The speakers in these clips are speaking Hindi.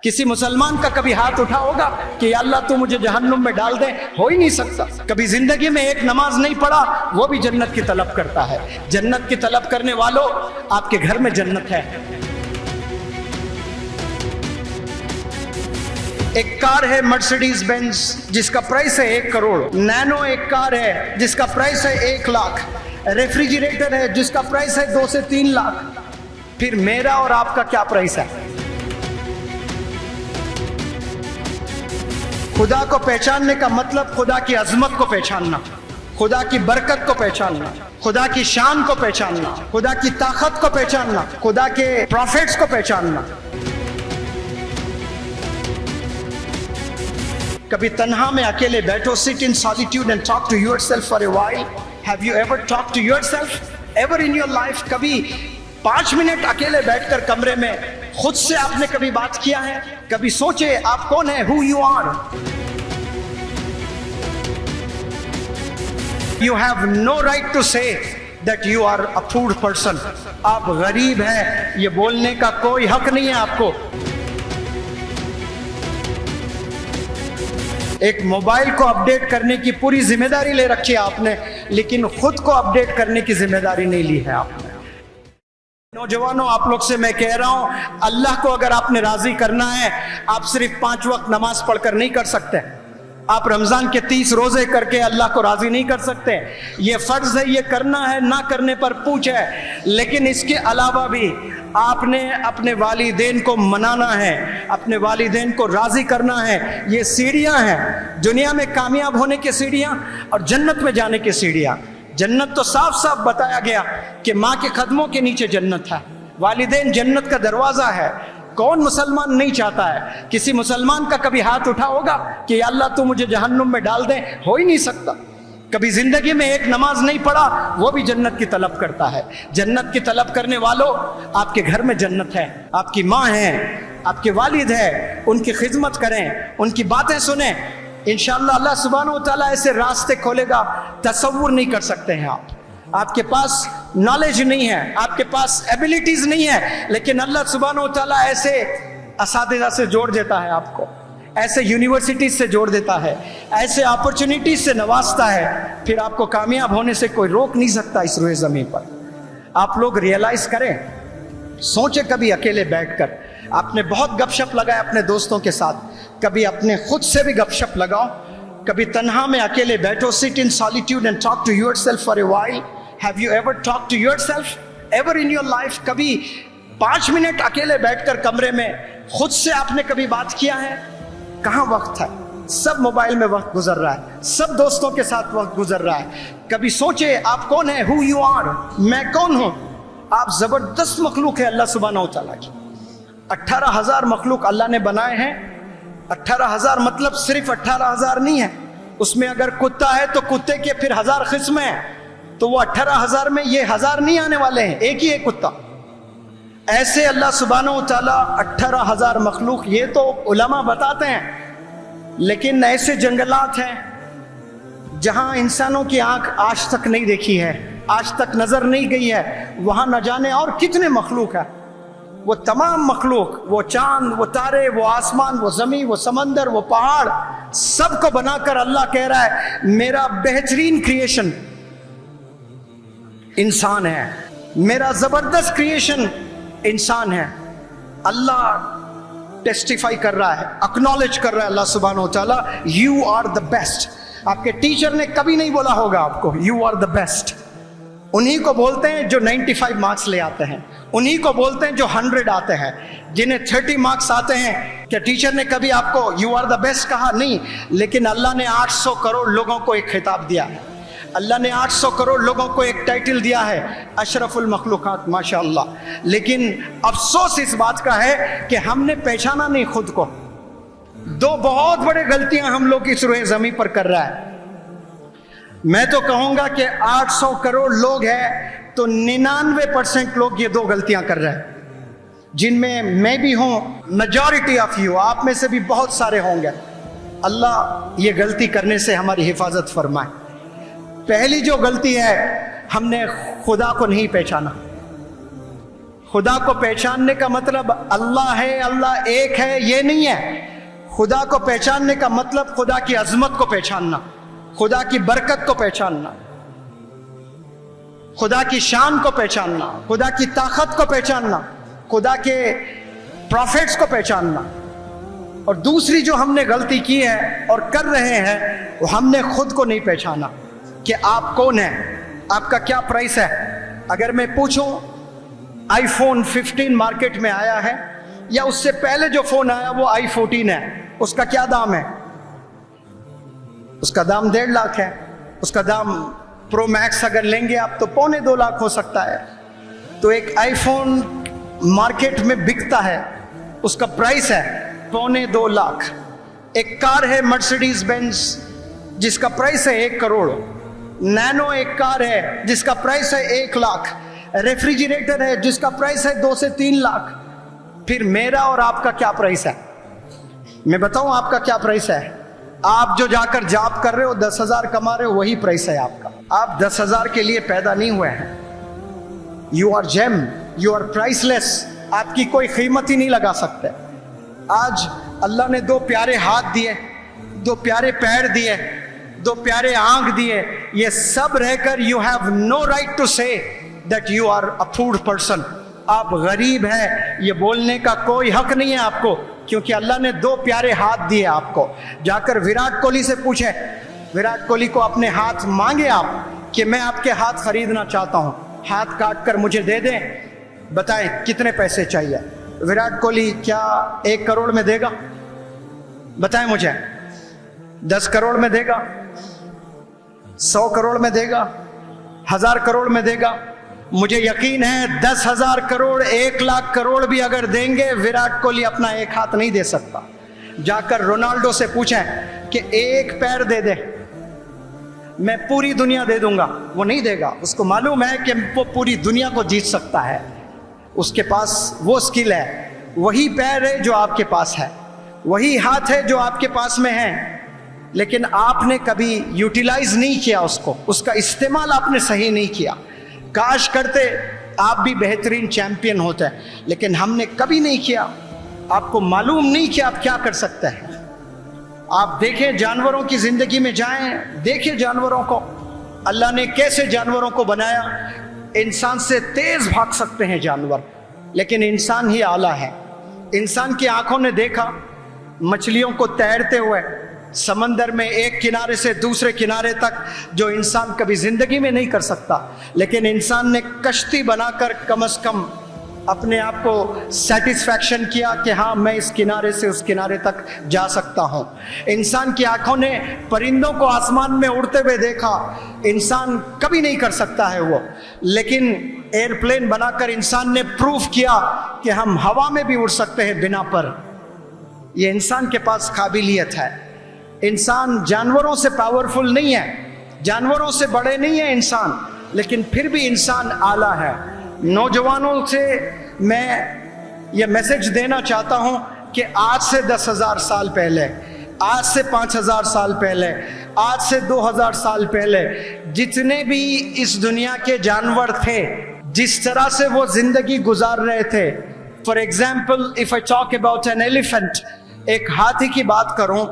किसी मुसलमान का कभी हाथ उठा होगा कि अल्लाह तू मुझे जहन्नुम में डाल दे? हो ही नहीं सकता। कभी जिंदगी में एक नमाज नहीं पढ़ा, वो भी जन्नत की तलब करता है। जन्नत की तलब करने वालों, आपके घर में जन्नत है। एक कार है मर्सिडीज बेंज जिसका प्राइस है 1 करोड़। नैनो एक कार है जिसका प्राइस है 1 लाख। रेफ्रिजरेटर है जिसका प्राइस है 2 से 3 लाख। फिर मेरा और आपका क्या प्राइस है? खुदा को पहचानने का मतलब खुदा की अजमत को पहचानना, खुदा की बरकत को पहचानना, खुदा की शान को पहचानना, खुदा की ताकत को पहचानना, खुदा के प्रॉफिट्स को पहचानना। कभी तन्हा में अकेले बैठो, sit in solitude and talk to yourself for a while. Have you ever talk to yourself ever in your life? कभी 5 मिनट अकेले बैठकर कमरे में खुद से आपने कभी बात किया है? कभी सोचे आप कौन है, who you are? You have no right to say that you are a poor person. आप गरीब हैं, ये बोलने का कोई हक नहीं है आपको। एक मोबाइल को अपडेट करने की पूरी जिम्मेदारी ले रखी है आपने, लेकिन खुद को अपडेट करने की जिम्मेदारी नहीं ली है आपने। नौजवानों, आप लोग से मैं कह रहा हूं, अल्लाह को अगर आपने राजी करना है, आप सिर्फ 5 वक्त नमाज पढ़कर नहीं कर सकते। आप रमजान के 30 रोजे करके अल्लाह को राजी नहीं कर सकते। ये फर्ज है, ये करना है, ना करने पर पूछ है। लेकिन इसके अलावा भी आपने अपने वालिदैन को मनाना है, अपने वालिदैन को राजी करना है। ये सीढ़ियां हैं, दुनिया में कामयाब होने की सीढ़ियां और जन्नत में जाने की सीढ़ियां। जन्नत तो साफ साफ बताया गया कि माँ के कदमों के नीचे जन्नत है। वालिदैन जन्नत का दरवाजा है। कौन मुसलमान नहीं चाहता है? किसी मुसलमान का कभी हाथ उठा होगा कि अल्लाह तू मुझे जहन्नुम में डाल दे? हो ही नहीं सकता। कभी जिंदगी में एक नमाज नहीं पढ़ा, वो भी जन्नत की तलब करता है। जन्नत की तलब करने वालों, आपके घर में जन्नत है। आपकी माँ है, आपके वालिद है, उनकी खिदमत करें, उनकी बातें सुने। इंशाअल्लाह अल्लाह सुब्हानहू व तआला ऐसे रास्ते खोलेगा, तसव्वुर नहीं कर सकते हैं आप। आपके पास नॉलेज नहीं है, आपके पास एबिलिटीज नहीं है, लेकिन अल्लाह सुब्हानहू व तआला ऐसे असातिज़ा से जोड़ देता है आपको, ऐसे यूनिवर्सिटीज से जोड़ देता है, ऐसे अपॉर्चुनिटीज से नवाजता है। फिर आपको कामयाब होने से कोई रोक नहीं सकता इस रुए ज़मीन पर। आप लोग रियलाइज करें, सोचे कभी अकेले बैठकर आपने बहुत गपशप लगाए अपने दोस्तों के साथ, कभी अपने खुद से भी गपशप लगाओ। कभी तन्हा में अकेले बैठो, sit in solitude and talk to yourself for a while. Have you ever talk to yourself ever in your life? कभी 5 मिनट अकेले बैठकर कमरे में खुद से आपने कभी बात किया है? कहाँ वक्त है? सब मोबाइल में वक्त गुजर रहा है, सब दोस्तों के साथ वक्त गुजर रहा है। कभी सोचे आप कौन है, हु यू आर? मैं कौन हूं? आप जबरदस्त मखलूक है अल्लाह सुब्हानहू व तआला की। 18,000 मखलूक अल्लाह ने बनाए हैं। 18,000 मतलब सिर्फ 18,000 नहीं है। उसमें अगर कुत्ता है तो कुत्ते के फिर 1000 किस्में हैं, तो वो 18,000 में ये 1000 नहीं आने वाले हैं, एक ही एक कुत्ता। ऐसे अल्लाह सुब्हानहू व तआला 18,000 मखलूक, ये तो उलमा बताते हैं। लेकिन ऐसे जंगलात हैं जहां इंसानों की आंख आज तक नहीं देखी है, आज तक नजर नहीं गई है, वहां न जाने और कितने मखलूक है। वो तमाम मखलूक, वो चांद, वो तारे, वो आसमान, वो जमीन, वो समंदर, वो पहाड़, सबको बनाकर अल्लाह कह रहा है मेरा बेहतरीन क्रिएशन इंसान है, मेरा जबरदस्त क्रिएशन इंसान है। अल्लाह टेस्टिफाई कर रहा है, एक्नॉलेज कर रहा है अल्लाह सुब्हानहू व तआला, यू आर द बेस्ट। आपके टीचर ने कभी नहीं बोला होगा आपको यू आर द बेस्ट। उन्हीं को बोलते हैं जो 95 मार्क्स ले आते हैं, उन्हीं को बोलते हैं जो 100 आते हैं। जिन्हें 30 मार्क्स आते हैं, क्या टीचर ने कभी आपको यू आर द बेस्ट कहा? नहीं। लेकिन अल्लाह ने 800 करोड़ लोगों को एक खिताब दिया है, अल्लाह ने 800 करोड़ लोगों को एक टाइटल दिया है, अशरफुल मखलूकात, माशाअल्लाह। लेकिन अफसोस इस बात का है कि हमने पहचाना नहीं खुद को। 2 बहुत बड़े गलतियां हम लोग इस रुए ज़मीन पर कर रहा है। मैं तो कहूंगा कि 800 करोड़ लोग हैं तो 99% लोग ये 2 गलतियां कर रहे हैं, जिनमें मैं भी हूं, मेजॉरिटी ऑफ यू, आप में से भी बहुत सारे होंगे। अल्लाह ये गलती करने से हमारी हिफाजत फरमाए। पहली जो गलती है, हमने खुदा को नहीं पहचाना। खुदा को पहचानने का मतलब अल्लाह है, अल्लाह एक है, ये नहीं है। खुदा को पहचानने का मतलब खुदा की अजमत को पहचानना, खुदा की बरकत को पहचानना, खुदा की शान को पहचानना, खुदा की ताकत को पहचानना, खुदा के प्रॉफिट्स को पहचानना। और दूसरी जो हमने गलती की है और कर रहे हैं, वो हमने खुद को नहीं पहचाना कि आप कौन हैं, आपका क्या प्राइस है। अगर मैं पूछूं iPhone 15 मार्केट में आया है या उससे पहले जो फोन आया वो i14 है, उसका क्या दाम है? उसका दाम 1.5 लाख है। उसका दाम प्रो मैक्स अगर लेंगे आप तो 2.25 लाख हो सकता है। तो एक iPhone मार्केट में बिकता है, उसका प्राइस है 2.25 लाख। एक कार है मर्सिडीज बेंज जिसका प्राइस है 1 करोड़। नैनो एक कार है जिसका प्राइस है 1 लाख। रेफ्रिजरेटर है जिसका प्राइस है 2 से 3 लाख। फिर मेरा और आपका क्या प्राइस है? मैं बताऊं आपका क्या प्राइस है? आप जो जाकर जॉब कर रहे हो 10,000 कमा रहे हो, वही प्राइस है आपका। आप 10,000 के लिए पैदा नहीं हुए हैं। You are gem, you are priceless. आपकी कोई कीमत ही नहीं लगा सकते। आज अल्लाह ने 2 प्यारे हाथ दिए, 2 प्यारे पैर दिए, 2 प्यारे आंख दिए। ये सब रहकर you have no right to say that you are a poor person. आप गरीब हैं, ये बोलने का कोई हक नहीं है आपको, क्योंकि अल्लाह ने 2 प्यारे हाथ दिए आपको। जाकर विराट कोहली से पूछे, विराट कोहली को अपने हाथ मांगे आप कि मैं आपके हाथ खरीदना चाहता हूं, हाथ काट कर मुझे दे दें, बताएं कितने पैसे चाहिए। विराट कोहली क्या 1 करोड़ में देगा? बताएं मुझे। 10 करोड़ में देगा? 100 करोड़ में देगा? 1000 करोड़ में देगा? मुझे यकीन है 10,000 करोड़ 1 लाख करोड़ भी अगर देंगे, विराट कोहली अपना एक हाथ नहीं दे सकता। जाकर रोनाल्डो से पूछें कि 1 पैर दे दे, मैं पूरी दुनिया दे दूंगा। वो नहीं देगा। उसको मालूम है कि वो पूरी दुनिया को जीत सकता है। उसके पास वो स्किल है। वही पैर है जो आपके पास है, वही हाथ है जो आपके पास में है, लेकिन आपने कभी यूटिलाइज नहीं किया उसको, उसका इस्तेमाल आपने सही नहीं किया। काश करते आप भी बेहतरीन चैंपियन होते हैं, लेकिन हमने कभी नहीं किया। आपको मालूम नहीं कि आप क्या कर सकते हैं। आप देखें, जानवरों की जिंदगी में जाएं, देखिए जानवरों को, अल्लाह ने कैसे जानवरों को बनाया। इंसान से तेज भाग सकते हैं जानवर, लेकिन इंसान ही आला है। इंसान की आंखों ने देखा मछलियों को तैरते हुए समंदर में एक किनारे से दूसरे किनारे तक, जो इंसान कभी जिंदगी में नहीं कर सकता। लेकिन इंसान ने कश्ती बनाकर कम से कम अपने आप को सेटिस्फैक्शन किया कि हाँ, मैं इस किनारे से उस किनारे तक जा सकता हूँ। इंसान की आंखों ने परिंदों को आसमान में उड़ते हुए देखा। इंसान कभी नहीं कर सकता है वो, लेकिन एयरप्लेन बनाकर इंसान ने प्रूफ किया कि हम हवा में भी उड़ सकते हैं बिना पर। ये इंसान के पास काबिलियत है। इंसान जानवरों से पावरफुल नहीं है, जानवरों से बड़े नहीं है इंसान, लेकिन फिर भी इंसान आला है। नौजवानों से मैं ये मैसेज देना चाहता हूं कि आज से 10,000 साल पहले, आज से 5,000 साल पहले, आज से 2,000 साल पहले जितने भी इस दुनिया के जानवर थे, जिस तरह से वो जिंदगी गुजार रहे थे। For example, if I talk about an elephant, एक हाथी की बात करूं,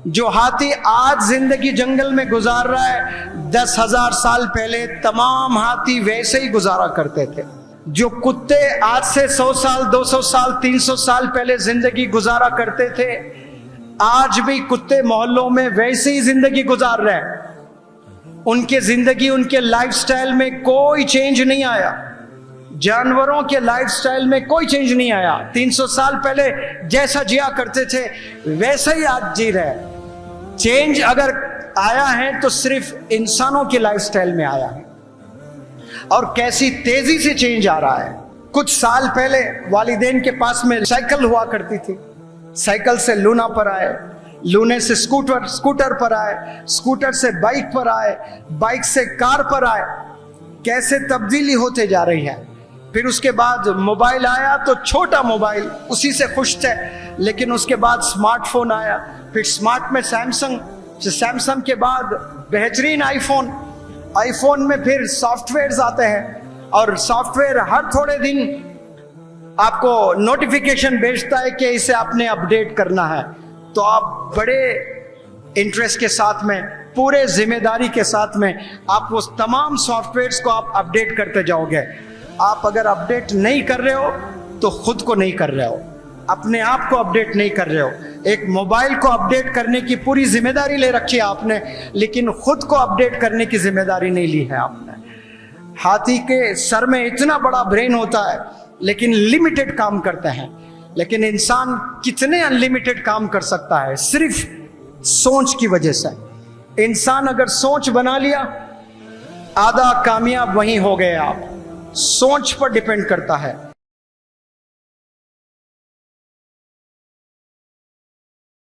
जो हाथी आज जिंदगी जंगल में गुजार रहा है, 10,000 साल पहले तमाम हाथी वैसे ही गुजारा करते थे। जो कुत्ते आज से 100 साल, 200 साल, 300 साल पहले जिंदगी गुजारा करते थे, आज भी कुत्ते मोहल्लों में वैसे ही जिंदगी गुजार रहे हैं। उनके जिंदगी, उनके लाइफस्टाइल में कोई चेंज नहीं आया। जानवरों के लाइफस्टाइल में कोई चेंज नहीं आया। 300 साल पहले जैसा जिया करते थे वैसा ही आज जी रहे। चेंज अगर आया है तो सिर्फ इंसानों के लाइफस्टाइल में आया है, और कैसी तेजी से चेंज आ रहा है। कुछ साल पहले वालिदैन के पास में साइकिल हुआ करती थी, साइकिल से लूना पर आए, लूने से स्कूटर पर आए, स्कूटर से बाइक पर आए, बाइक से कार पर आए। कैसे तब्दीली होते जा रही है। फिर उसके बाद मोबाइल आया तो छोटा मोबाइल, उसी से खुश थे, लेकिन उसके बाद स्मार्टफोन आया, फिर स्मार्ट में सैमसंग के बाद बेहतरीन आईफोन में फिर सॉफ्टवेयर्स आते हैं, और सॉफ्टवेयर हर थोड़े दिन आपको नोटिफिकेशन भेजता है कि इसे आपने अपडेट करना है, तो आप बड़े इंटरेस्ट के साथ में, पूरे जिम्मेदारी के साथ में आप उस तमाम सॉफ्टवेयर्स को आप अपडेट करते जाओगे। आप अगर अपडेट नहीं कर रहे हो तो खुद को नहीं कर रहे हो, अपने आप को अपडेट नहीं कर रहे हो। एक मोबाइल को अपडेट करने की पूरी जिम्मेदारी ले रखी है आपने, लेकिन खुद को अपडेट करने की जिम्मेदारी नहीं ली है आपने। हाथी के सर में इतना बड़ा ब्रेन होता है लेकिन लिमिटेड काम करते हैं, लेकिन इंसान कितने अनलिमिटेड काम कर सकता है सिर्फ सोच की वजह से। इंसान अगर सोच बना लिया, आधा कामयाब वहीं हो गए आप। सोच पर डिपेंड करता है।